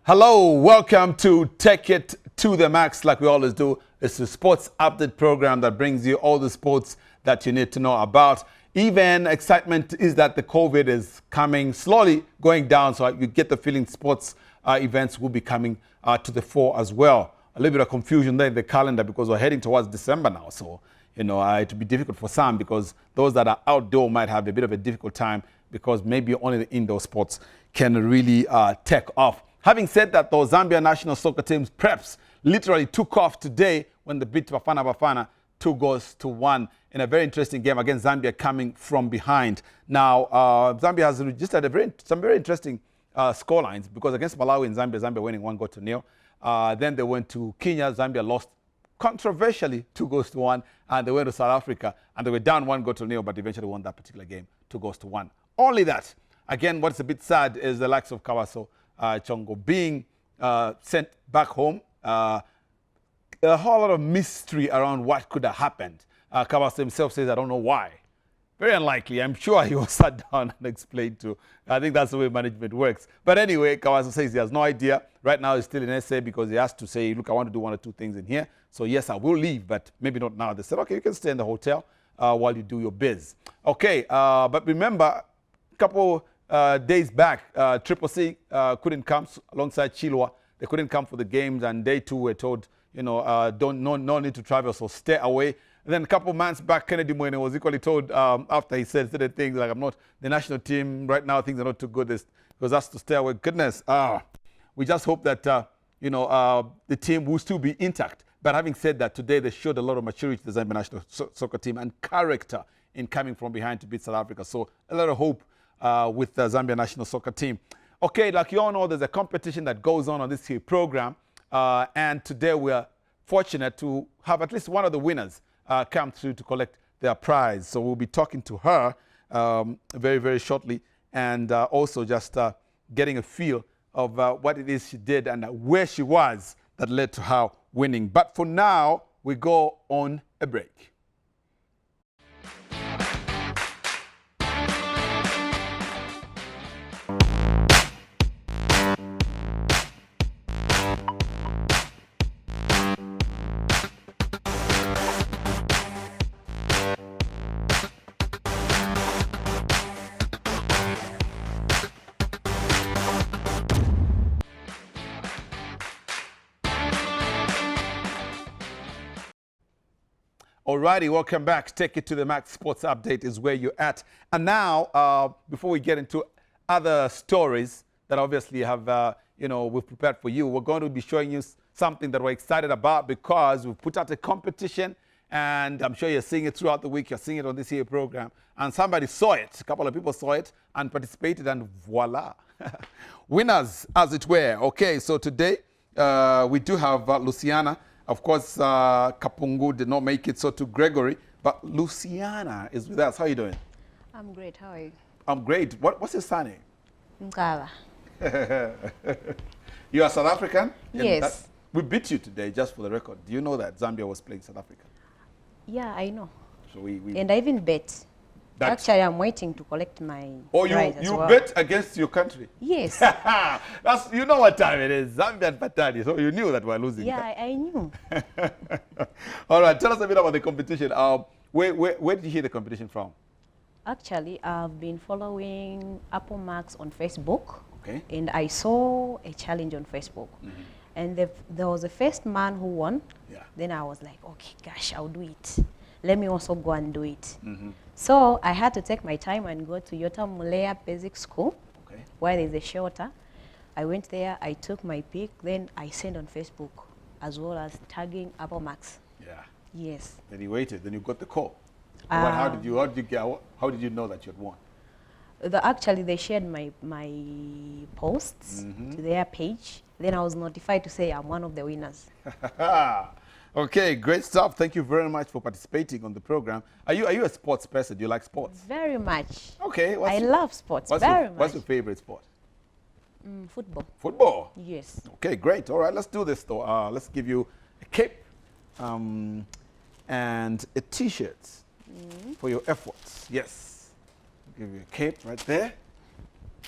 Hello, welcome to Take It to the Max, like we always do. It's a sports update program that brings you all the sports that you need to know about. Even excitement is that the COVID is coming slowly going down, so you get the feeling sports events will be coming to the fore as well. A little bit of confusion there in the calendar because we're heading towards December now, so it will be difficult for some because those that are outdoor might have a bit of a difficult time because maybe only the indoor sports can really take off. Having said that, though, Zambia National Soccer Team's preps literally took off today when they beat Bafana 2-1 in a very interesting game against Zambia coming from behind. Now, Zambia has registered some very interesting scorelines because against Malawi and Zambia winning 1-0. Then they went to Kenya. Zambia lost controversially 2-1, and they went to South Africa and they were down 1-0, but eventually won that particular game 2-1. Only that. Again, what's a bit sad is the likes of Kabaso Chongo being sent back home. A whole lot of mystery around what could have happened. Kabaso himself says, I don't know why. Very unlikely. I'm sure he was sat down and explained to. I think that's the way management works. But anyway, Kabaso says he has no idea. Right now he's still in SA because he has to say, look, I want to do one or two things in here. So yes, I will leave, but maybe not now. They said, okay, you can stay in the hotel while you do your biz. Okay, but remember, a couple days back, Triple C couldn't come alongside Chilwa. They couldn't come for the games, and they too were told, no need to travel, so stay away. And then a couple months back, Kennedy Mwene was equally told after he said certain things like, I'm not the national team right now, things are not too good. He was asked to stay away. Goodness, we just hope that the team will still be intact. But having said that, today they showed a lot of maturity to the Zambia National Soccer Team and character in coming from behind to beat South Africa. So a lot of hope with the Zambia National Soccer Team. Okay, like you all know, there's a competition that goes on this here program. And today we are fortunate to have at least one of the winners come through to collect their prize. So we'll be talking to her very, very shortly, and also just getting a feel of what it is she did and where she was that led to her winning. But for now, we go on a break. Alrighty, welcome back. Take It to the Max Sports Update is where you're at. And now, before we get into other stories that obviously have, we've prepared for you, we're going to be showing you something that we're excited about because we've put out a competition, and I'm sure you're seeing it throughout the week. You're seeing it on this here program, and somebody saw it. A couple of people saw it and participated, and voila, winners, as it were. Okay, so today we do have Luciana. Of course, Kapungu did not make it, so to Gregory. But Luciana is with us. How are you doing? I'm great. How are you? I'm great. What's your surname? Nkala. You are South African? Yes. We beat you today, just for the record. Do you know that Zambia was playing South Africa? Yeah, I know. So and I even bet. Actually, I'm waiting to collect my prize as well. You bet against your country? Yes. You know what time it is, Zambia and Patani, so you knew that we're losing. Yeah, I knew. All right, tell us a bit about the competition. Where did you hear the competition from? Actually, I've been following Apple Max on Facebook. Okay. And I saw a challenge on Facebook. Mm-hmm. And there was a first man who won. Yeah. Then I was like, okay, gosh, I'll do it. Let me also go and do it. Mm-hmm. So I had to take my time and go to Yota Mulea Basic School, where there's a shelter. I went there, I took my pic, then I sent on Facebook, as well as tagging Apple Max. Yeah. Yes. Then you waited, then you got the call. How did you know that you had won? Actually, they shared my posts to their page. Then I was notified to say I'm one of the winners. Okay, great stuff. Thank you very much for participating on the program. Are you a sports person? Do you like sports? Very much. Okay. I love sports very much. What's your favorite sport? Football. Football? Yes. Okay, great. All right, let's do this though. Let's give you a cape and a T-shirt for your efforts. Yes. I'll give you a cape right there.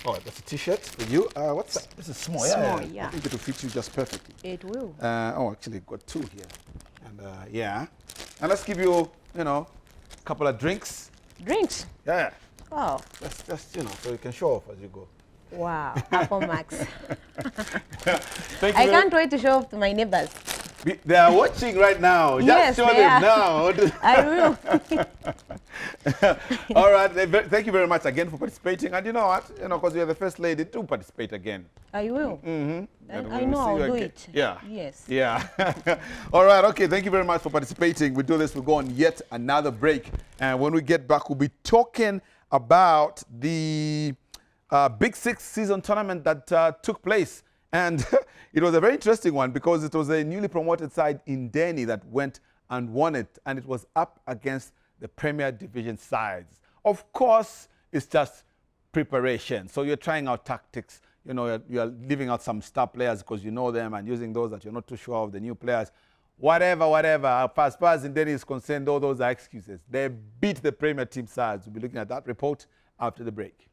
Oh, that's a T-shirt for you. What's that? This is small. Small, I yeah. think it will fit you just perfectly. It will. Actually, got 2 here. And yeah. And let's give you, a couple of drinks. Drinks? Yeah. Wow. Just so you can show off as you go. Wow. Apple Max. Thank you. I can't wait to show off to my neighbors. They are watching right now. Yes, Just show they them are. now. I will. All right. Thank you very much again for participating. And you know what? Because you're the first lady, do participate again. I will. Mm-hmm. I know I'll do it. Yeah. Yes. Yeah. All right. Okay. Thank you very much for participating. We do this. We'll go on yet another break. And when we get back, we'll be talking about the Big Six season tournament that took place. And it was a very interesting one because it was a newly promoted side in Indeni that went and won it. And it was up against the Premier Division sides. Of course, it's just preparation. So you're trying out tactics. You're leaving out some star players because you know them and using those that you're not too sure of, the new players. Whatever. As far as Indeni is concerned, all those are excuses. They beat the Premier team sides. We'll be looking at that report after the break.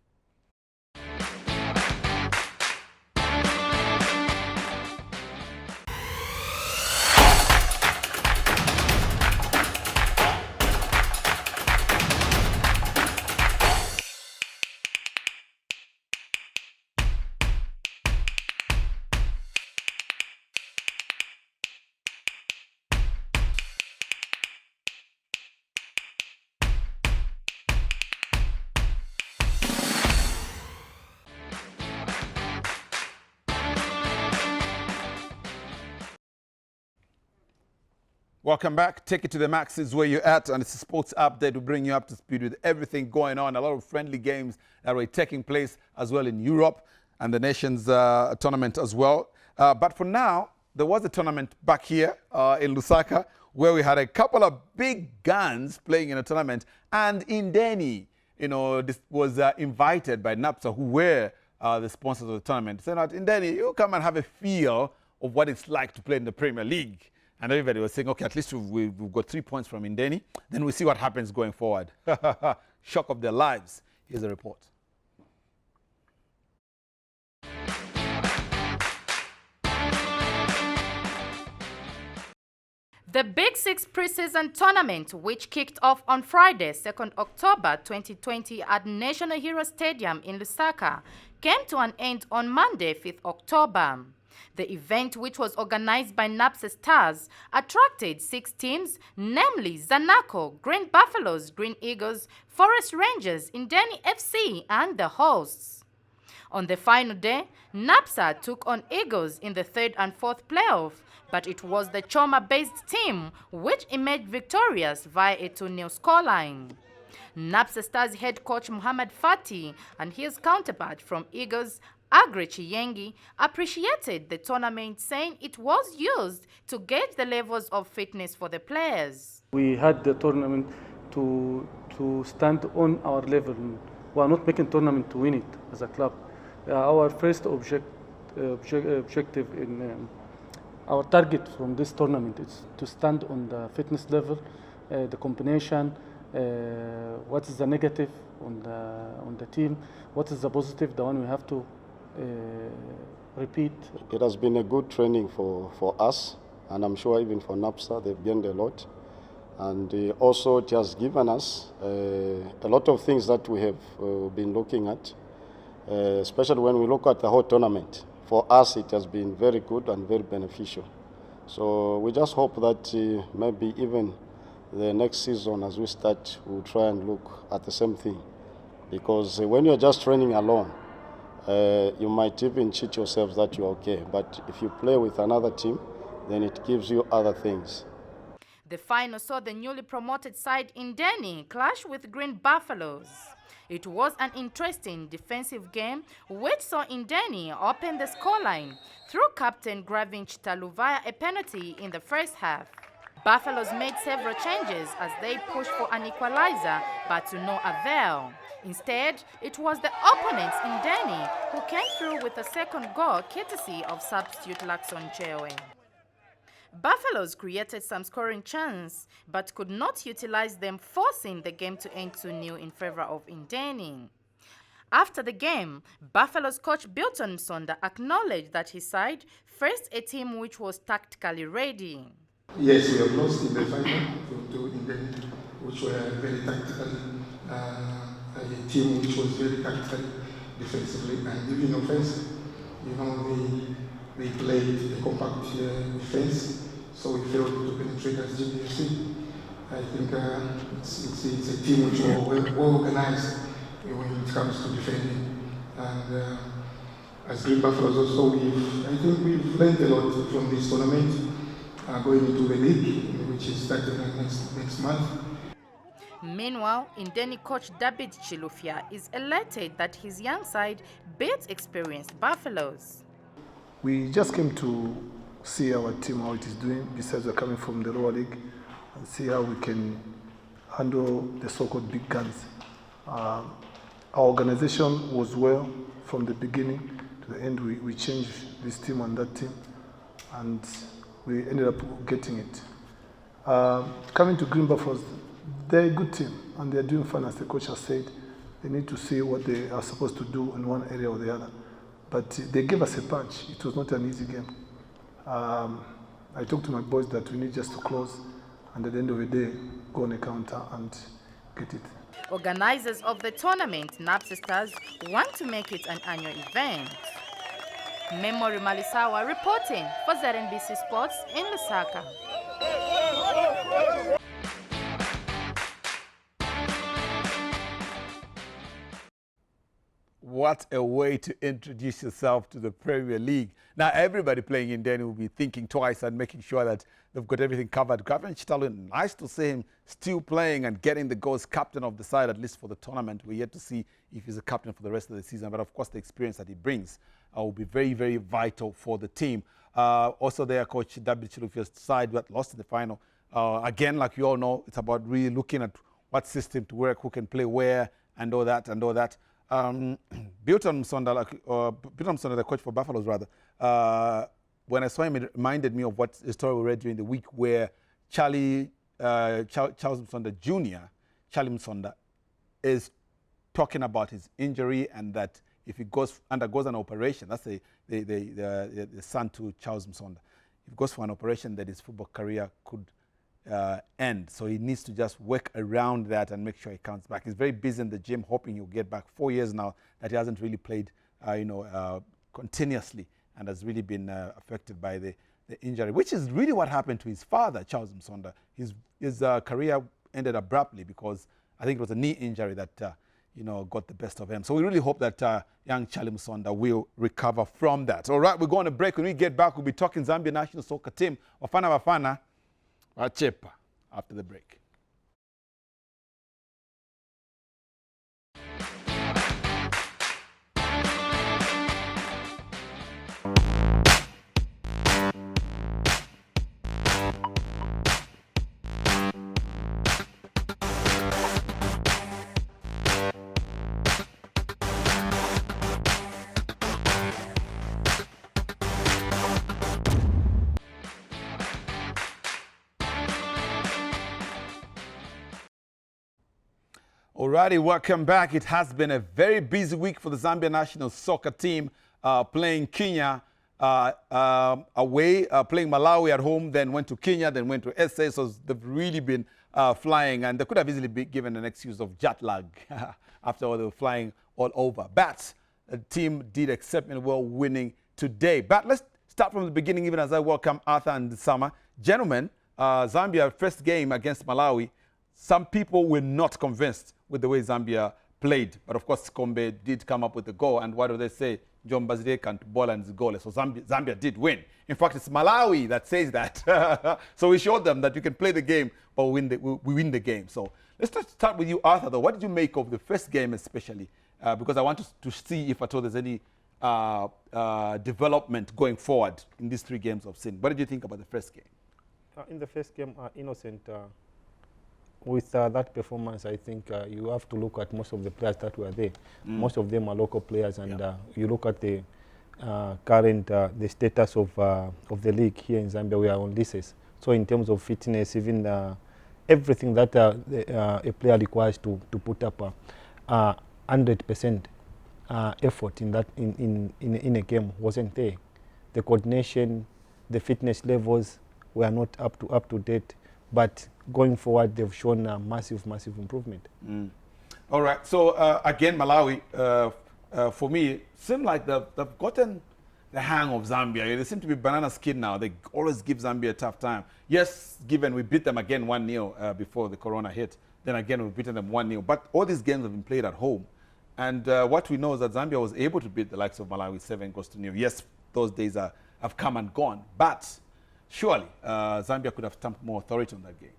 Welcome back. Take it to the max is where you're at, and it's a sports update. We bring you up to speed with everything going on. A lot of friendly games that were taking place as well in Europe and the Nations tournament as well. But for now, there was a tournament back here in Lusaka where we had a couple of big guns playing in a tournament. And Indeni, this was invited by NAPSA, who were the sponsors of the tournament. So now, Indeni, you come and have a feel of what it's like to play in the Premier League. And everybody was saying, okay, at least we've got 3 points from Indeni. Then we'll see what happens going forward. Shock of their lives. Here's a report. The Big Six preseason tournament, which kicked off on Friday, 2nd October 2020 at National Hero Stadium in Lusaka, came to an end on Monday, 5th October. The event, which was organized by NAPSA Stars, attracted 6 teams, namely Zanaco, Green Buffaloes, Green Eagles, Forest Rangers, Indeni FC, and the hosts. On the final day, NAPSA took on Eagles in the 3rd and 4th playoff, but it was the Choma-based team which emerged victorious via a 2-0 scoreline. NAPSA Stars head coach Muhammad Fati and his counterpart from Eagles, Agre Chiyengi, appreciated the tournament, saying it was used to gauge the levels of fitness for the players. We had the tournament to stand on our level. We are not making tournament to win it as a club. Our first objective in our target from this tournament is to stand on the fitness level, the combination, what is the negative on the team, what is the positive, the one we have to repeat. It has been a good training for us, and I'm sure even for NAPSA, they've gained a lot. And also it has given us a lot of things that we have been looking at, especially when we look at the whole tournament. For us, it has been very good and very beneficial. So we just hope that maybe even the next season as we start, we'll try and look at the same thing. Because when you're just training alone, you might even cheat yourself that you're okay. But if you play with another team, then it gives you other things. The final saw the newly promoted side Indeni clash with Green Buffaloes. It was an interesting defensive game which saw Indeni open the scoreline through captain Gravin Chitalu via a penalty in the first half. Buffaloes made several changes as they pushed for an equalizer, but to no avail. Instead, it was the opponents Indeni who came through with a second goal courtesy of substitute Lakson Chewe. Buffaloes created some scoring chances, but could not utilize them, forcing the game to end 2-0 in favor of Indeni. After the game, Buffalo's coach Bilton Msonda acknowledged that his side faced a team which was tactically ready. Yes, we have lost in the final to Indeni, which were very tactically, a team which was very tactically, defensively and even offensive. You know, they played a compact defense, so we failed to penetrate as ZNBC. I think it's a team which was well organized when it comes to defending. And as Green Buffaloes also, I think we've learned a lot from this tournament. Going into the league, which is starting next month. Meanwhile, Indeni coach David Chilufya is elated that his young side beat experienced Buffaloes. We just came to see our team, how it is doing, besides we're coming from the lower league, and see how we can handle the so-called big guns. Our organization was well from the beginning to the end. We changed this team and that team, and we ended up getting it. Coming to Green Buffaloes, they're a good team and they're doing fine, as the coach has said. They need to see what they are supposed to do in one area or the other. But they gave us a punch. It was not an easy game. I talked to my boys that we need just to close and at the end of the day, go on a counter and get it. Organizers of the tournament, NAPSA Stars, want to make it an annual event. Memory Malisawa reporting for ZNBC Sports in Lusaka. What a way to introduce yourself to the Premier League. Now, everybody playing in Indeni will be thinking twice and making sure that they've got everything covered. Gavin Chitalo, nice to see him still playing and getting the goals captain of the side, at least for the tournament. We're yet to see if he's a captain for the rest of the season. But, of course, the experience that he brings will be very, very vital for the team. Also there, Coach W. Chilufya's side that lost in the final. Again, like you all know, it's about really looking at what system to work, who can play where, and all that, and all that. Bilton Msonda, the coach for Buffaloes, rather, when I saw him, it reminded me of what the story we read during the week where Charles Msonda Jr., Charlie Msonda, is talking about his injury and that if he undergoes an operation, that's the son to Charles Msonda, if he goes for an operation, that his football career could end. So he needs to just work around that and make sure he comes back. He's very busy in the gym, hoping he'll get back. 4 years now that he hasn't really played, continuously, and has really been affected by the injury, which is really what happened to his father, Charles Msonda. His career ended abruptly because I think it was a knee injury that got the best of him. So we really hope that young Charlie Msonda will recover from that. All right, we're going to break. When we get back, we'll be talking Zambia National Soccer Team. Wafana Wachepa after the break. Alrighty, welcome back. It has been a very busy week for the Zambia National Soccer Team, playing Kenya away, playing Malawi at home, then went to Kenya, then went to SA. So they've really been flying, and they could have easily been given an excuse of jet lag after all they were flying all over. But the team did exceptionally well, winning today. But let's start from the beginning, even as I welcome Arthur and Nsama. Gentlemen, Zambia first game against Malawi. Some people were not convinced with the way Zambia played. But of course, Kombe did come up with the goal. And what do they say? John Bazide can't ball and is goalless. So Zambia did win. In fact, it's Malawi that says that. So we showed them that you can play the game, but we win the game. So let's start with you, Arthur, though. What did you make of the first game especially? Because I want to see if at all there's any development going forward in these 3 games of sin. What did you think about the first game? In the first game, Innocent, with that performance, I think you have to look at most of the players that were there. Most of them are local players, and you look at the current the status of the league here in Zambia. We are on leases, so in terms of fitness, even everything that a player requires to put up 100%. effort in that in a game wasn't there. The coordination, the fitness levels were not up to date, but going forward they've shown a massive improvement. All right, so again Malawi, for me, seem like they've gotten the hang of Zambia. They seem to be banana skin now. They always give Zambia a tough time. Yes, given we beat them again 1-0 before the corona hit, then again we've beaten them 1-0. But all these games have been played at home. And what we know is that Zambia was able to beat the likes of Malawi 7-0. Yes, those days have come and gone. But surely Zambia could have stamped more authority on that game.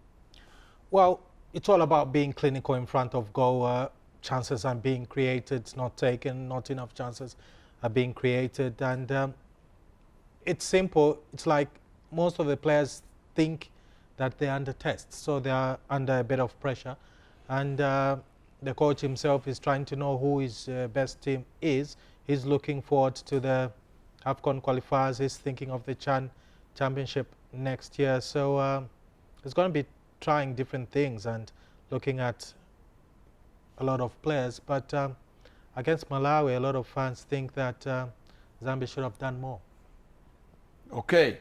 Well, it's all about being clinical in front of goal. Chances are being created, not taken, not enough chances are being created. And it's simple. It's like most of the players think that they're under test, so they are under a bit of pressure. And the coach himself is trying to know who his best team is. He's looking forward to the AFCON qualifiers. He's thinking of the championship next year. So it's going to be trying different things and looking at a lot of players. But against Malawi, a lot of fans think that Zambia should have done more. Okay,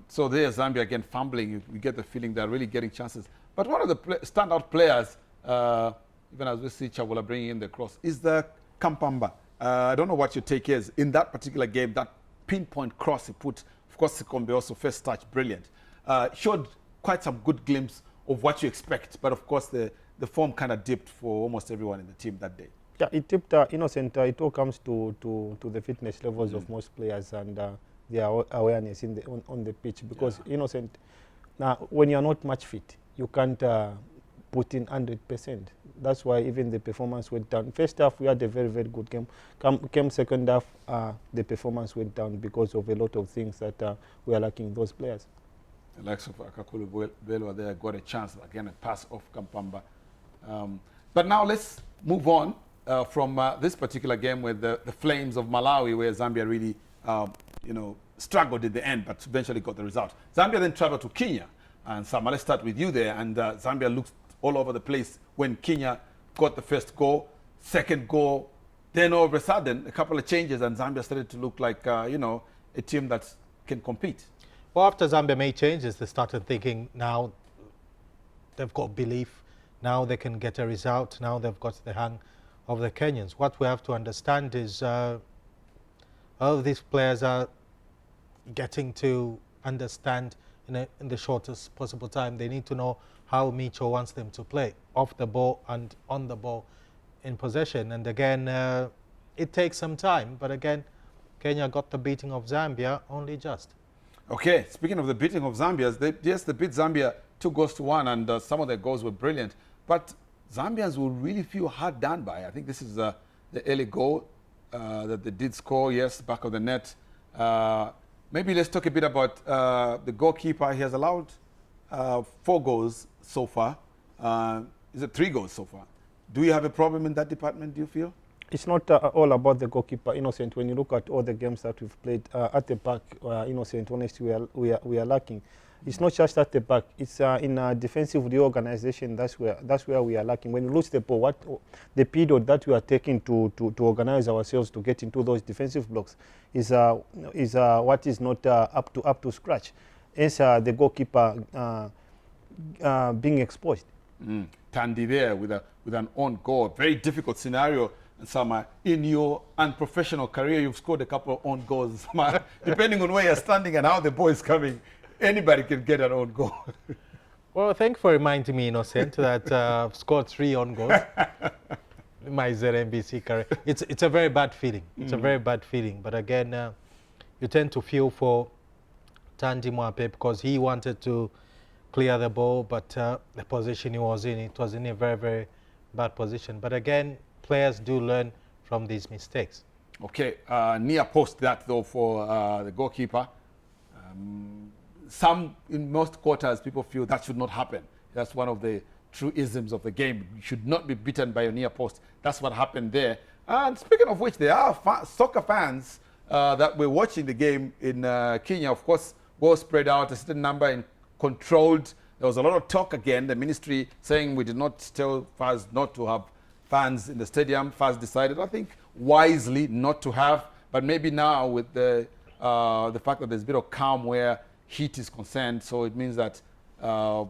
so there's Zambia again fumbling. We get the feeling they're really getting chances. But one of the standout players, even as we see Chabula bringing in the cross, is the Kampamba. I don't know what your take is. In that particular game, that pinpoint cross he put, of course, Sikombe also first touch, brilliant. Showed quite some good glimpse of what you expect. But of course, the form kind of dipped for almost everyone in the team that day. Yeah, it dipped, Innocent. It all comes to the fitness levels of most players and their awareness on the pitch. Because, Innocent, now, when you're not much fit, you can't put in 100%. That's why even the performance went down. First half, we had a very, very good game. Came second half, the performance went down because of a lot of things that we are lacking those players. The likes of Akakulu Mwelwa there got a chance, again, a pass off Kampamba. But now let's move on from this particular game with the Flames of Malawi, where Zambia really, struggled at the end, but eventually got the result. Zambia then traveled to Kenya. And Nsama, let's start with you there. And Zambia looked all over the place when Kenya got the first goal, second goal. Then all of a sudden, a couple of changes, and Zambia started to look like, a team that can compete. Well, after Zambia made changes, they started thinking now they've got belief. Now they can get a result. Now they've got the hang of the Kenyans. What we have to understand is all of these players are getting to understand in the shortest possible time. They need to know how Micho wants them to play, off the ball and on the ball in possession. And again, it takes some time. But again, Kenya got the beating of Zambia only just. Okay, speaking of the beating of Zambia, they beat Zambia 2-1, and some of their goals were brilliant. But Zambians will really feel hard done by. I think this is the early goal that they did score, yes, back of the net. Maybe let's talk a bit about the goalkeeper. He has allowed 4 goals so far. Is it 3 goals so far? Do you have a problem in that department, do you feel? It's not all about the goalkeeper, Innocent. When you look at all the games that we've played at the back, Innocent, honestly, we are lacking. It's not just at the back. It's in defensive reorganization. That's where we are lacking. When you lose the ball, the period that we are taking to organize ourselves to get into those defensive blocks is what is not up to scratch. Hence, the goalkeeper being exposed. Tandy there with an own goal. Very difficult scenario. Nsama, in your unprofessional career, you've scored a couple of own goals. Depending on where you're standing and how the ball is coming, anybody can get an own goal. Well, thank you for reminding me, Innocent, that I've scored 3 own goals in my ZNBC career. It's a very bad feeling. It's a very bad feeling. But again, you tend to feel for Tandy Mwape because he wanted to clear the ball, but the position he was in, it was in a very, very bad position. But again, players do learn from these mistakes. Okay, near post that though for the goalkeeper. In most quarters, people feel that should not happen. That's one of the true isms of the game. You should not be beaten by your near post. That's what happened there. And speaking of which, there are soccer fans that were watching the game in Kenya. Of course, ball spread out, a certain number and controlled. There was a lot of talk again. The ministry saying we did not tell fans not to have fans in the stadium. Fans decided. I think wisely not to have. But maybe now with the fact that there's a bit of calm where heat is concerned, so it means that the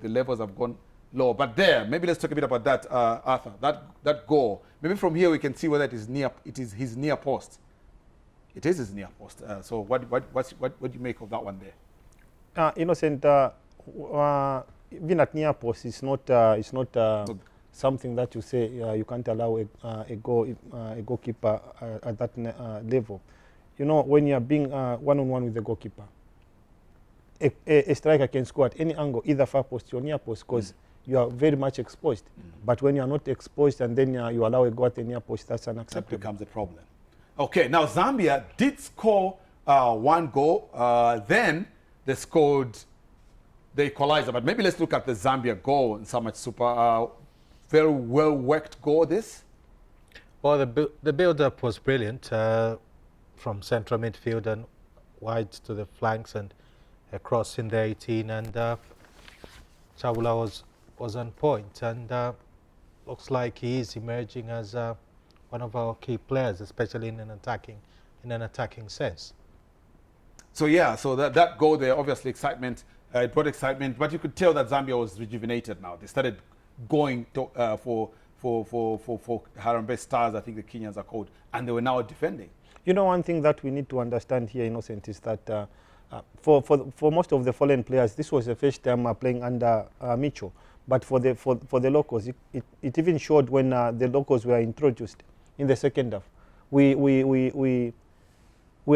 levels have gone low. But there, maybe let's talk a bit about that, Arthur. That goal. Maybe from here we can see whether it is his near post. It is his near post. So what do you make of that one there? Innocent, even at near post, it's not something that you say you can't allow a goalkeeper at that level. You know, when you are being one-on-one with the goalkeeper, a striker can score at any angle, either far post or near post, because you are very much exposed. But when you are not exposed and then you allow a goal at the near post, that's unacceptable. That becomes a problem. Okay, now Zambia did score one goal. Then they scored the equalizer. But maybe let's look at the Zambia goal in Nsama Chisupa. Very well worked goal, this? Well, the build-up was brilliant from central midfield and wide to the flanks and across in the 18. And Chabula was on point. And looks like he is emerging as one of our key players, especially in an attacking sense. So yeah, so that goal there, obviously excitement, it brought excitement, but you could tell that Zambia was rejuvenated now. They started going to, for Harambee Stars, I think the Kenyans are called, and they were now defending. You know, one thing that we need to understand here, Innocent, is that for most of the foreign players, this was the first time playing under Micho. But for the locals, it even showed when the locals were introduced in the second half. We were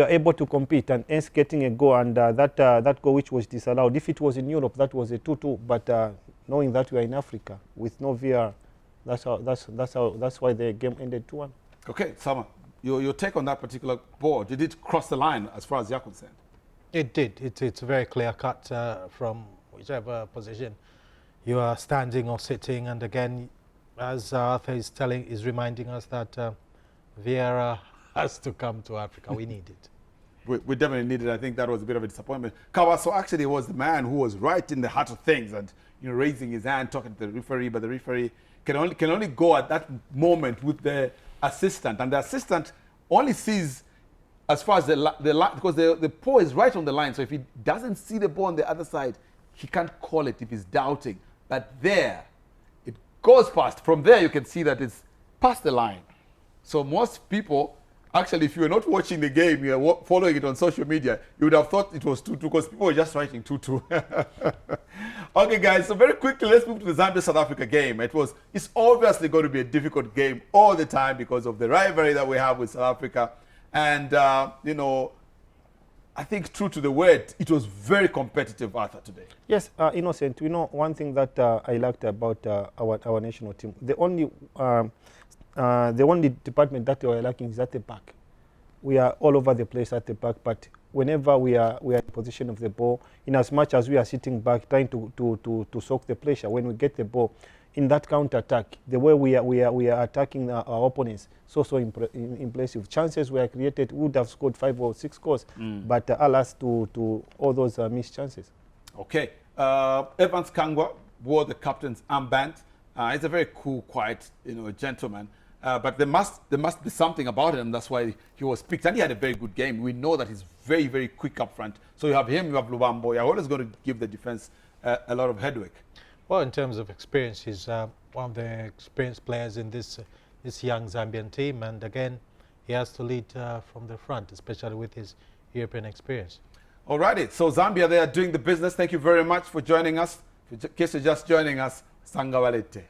able to compete and hence getting a goal, and that goal which was disallowed. If it was in Europe, that was a 2-2. But knowing that we are in Africa with no VR, that's why the game ended 2-1. Okay, Nsama, your take on that particular ball, did it cross the line as far as you're concerned? It did. It's a very clear cut from whichever position you are standing or sitting. And again, as Arthur is reminding us that Vieira has to come to Africa. We need it. We definitely need it. I think that was a bit of a disappointment. Kabaso actually was the man who was right in the heart of things and raising his hand, talking to the referee, but the referee can only go at that moment with the assistant, and the assistant only sees as far as the line, because the ball is right on the line. So if he doesn't see the ball on the other side, he can't call it if he's doubting. But there, it goes past. From there, you can see that it's past the line. So most people, actually, if you were not watching the game, you were following it on social media, you would have thought it was 2-2 because people were just writing 2-2. Okay, guys, so very quickly, let's move to the Zambia-South Africa game. It's obviously going to be a difficult game all the time because of the rivalry that we have with South Africa. And, I think true to the word, it was very competitive, Arthur, today. Yes, Innocent, one thing that I liked about our national team, the only department that we are lacking is at the back. We are all over the place at the back, but whenever we are in position of the ball, in as much as we are sitting back trying to soak the pressure, when we get the ball in that counter-attack, the way we are attacking our opponents, so impressive. Chances were created, we would have scored 5 or 6 goals, but alas to all those missed chances. Okay, Evans Kangwa wore the captain's armband. He's a very cool, quiet, gentleman. But there must be something about him. That's why he was picked. And he had a very good game. We know that he's very, very quick up front. So you have him, you have Lubambo. You're always going to give the defense a lot of headwork. Well, in terms of experience, he's one of the experienced players in this young Zambian team. And again, he has to lead from the front, especially with his European experience. All righty. So Zambia, they are doing the business. Thank you very much for joining us. In case you're just joining us, Sangawalete.